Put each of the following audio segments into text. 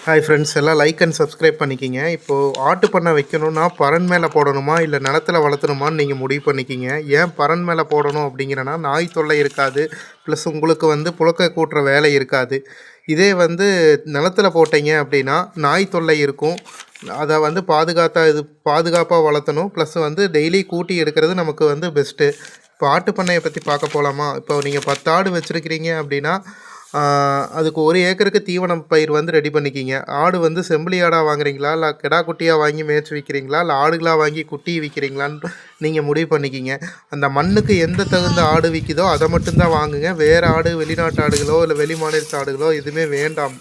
Hi friends, எல்லாம் like and subscribe பண்ணிக்கிங்க. இப்போது ஆட்டு பண்ணை வைக்கணும்னா பரண் மேலே போடணுமா இல்லை நிலத்துல வளர்த்தணுமான்னு நீங்கள் முடிவு பண்ணிக்கிங்க. ஏன் பரண் மேலே போடணும் அப்படிங்கிறனா, நாய் தொல்லை இருக்காது, ப்ளஸ் உங்களுக்கு வந்து புழக்க கூட்டுற வேலை இருக்காது. இதே வந்து நிலத்துல போட்டீங்க அப்படின்னா நாய் தொல்லை இருக்கும். அதை வந்து பாதுகாப்பாக வளர்த்தணும். ப்ளஸ் வந்து டெய்லி கூட்டி எடுக்கிறது நமக்கு வந்து பெஸ்ட்டு. இப்போ ஆட்டு பண்ணையை பற்றி பார்க்க போகலாமா? இப்போ நீங்கள் 10 ஆடு வச்சுருக்கிறீங்க அப்படின்னா அதுக்கு 1 ஏக்கருக்கு தீவனம் பயிர் வந்து ரெடி பண்ணிக்கிங்க. ஆடு வந்து செம்பிலி ஆடாக வாங்குறீங்களா, இல்லை கிடா குட்டியாக வாங்கி மேய்ச்சி விற்கிறீங்களா, இல்லை ஆடுகளாக வாங்கி குட்டி விற்கிறீங்களான்னு நீங்கள் முடிவு பண்ணிக்கிங்க. அந்த மண்ணுக்கு எந்த தகுந்த ஆடு விற்கிதோ அதை மட்டும்தான் வாங்குங்க. வேறு ஆடு, வெளிநாட்டு ஆடுகளோ இல்லை வெளி மாநிலத்து ஆடுகளோ எதுவுமே வேண்டாம்.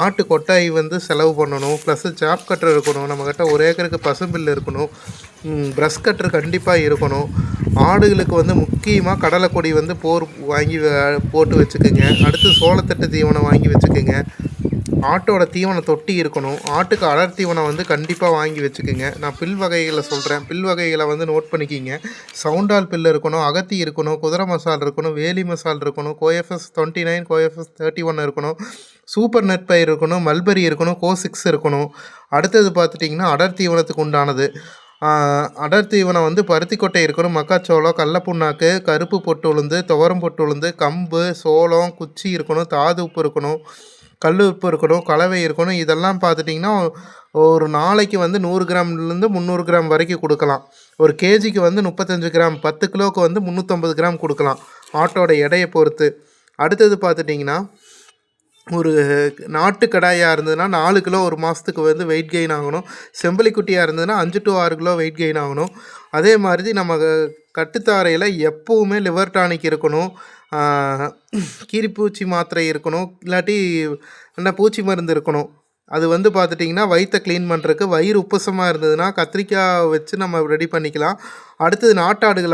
ஆட்டு கொட்டாய் வந்து செலவு பண்ணணும். ப்ளஸ்ஸு சாப் கட்டர் இருக்கணும். நம்மக்கிட்ட 1 ஏக்கருக்கு பசும்பில் இருக்கணும். ப்ரஷ் கட்டர் கண்டிப்பாக இருக்கணும். ஆடுகளுக்கு வந்து முக்கியமாக கடலைக்கொடி வந்து வாங்கி போட்டு வச்சுக்குங்க. அடுத்து சோளத்தட்டு தீவனம் வாங்கி வச்சுக்குங்க. ஆட்டோட தீவன தொட்டி இருக்கணும். ஆட்டுக்கு அடர் தீவனம் வந்து கண்டிப்பாக வாங்கி வச்சுக்குங்க. நான் பில் வகைகளை சொல்கிறேன். பில் வகைகளை வந்து நோட் பண்ணிக்கிங்க. சவுண்டால் பில் இருக்கணும், அகத்தி இருக்கணும், குதிரை மசால் இருக்கணும், வேலி மசால் இருக்கணும், கோஎஃப்எஸ் 29, கோஎஃப்எஸ் 31 இருக்கணும், சூப்பர் நெட் பயிர் இருக்கணும், மல்பரி இருக்கணும், கோ6 இருக்கணும். அடுத்தது பார்த்துட்டிங்கன்னா அடர் தீவனத்துக்கு உண்டானது. அடர் தீவனம் வந்து பருத்தி கொட்டை இருக்கணும், மக்காச்சோளம், கடலப்புண்ணாக்கு, கருப்பு பொட்டு உளுந்து, துவரம் பொட்டு உளுந்து, கம்பு, சோளம், குச்சி இருக்கணும், தாது உப்பு இருக்கணும், கல் உப்பு இருக்கணும், கலவை இருக்கணும். இதெல்லாம் பார்த்துட்டிங்கன்னா ஒரு நாளைக்கு வந்து 100 கிராம்லேருந்து 300 கிராம் வரைக்கும் கொடுக்கலாம். ஒரு கேஜிக்கு வந்து 35 கிராம், 10 கிலோவுக்கு வந்து 350 கிராம் கொடுக்கலாம், ஆட்டோட எடையை பொறுத்து. அடுத்தது பார்த்துட்டிங்கன்னா ஒரு நாட்டு கடாயாக இருந்ததுன்னா 4 கிலோ ஒரு மாதத்துக்கு வந்து வெயிட் கெயின் ஆகணும். செம்பலி குட்டியாக இருந்ததுன்னா 5 to 6 கிலோ வெயிட் கெயின் ஆகணும். அதே மாதிரி நம்ம கட்டுத்தாரையில் எப்போவுமே லிவர் டானிக் இருக்கணும், கீரிப்பூச்சி மாத்திரை இருக்கணும், இல்லாட்டி என்ன பூச்சி மருந்து இருக்கணும். அது வந்து பார்த்துட்டிங்கன்னா வயிற்றை க்ளீன் பண்ணுறதுக்கு. வயிறு உப்புசமாக இருந்ததுன்னா கத்திரிக்காய் வச்சு நம்ம ரெடி பண்ணிக்கலாம். அடுத்தது நாட்டாடுகளை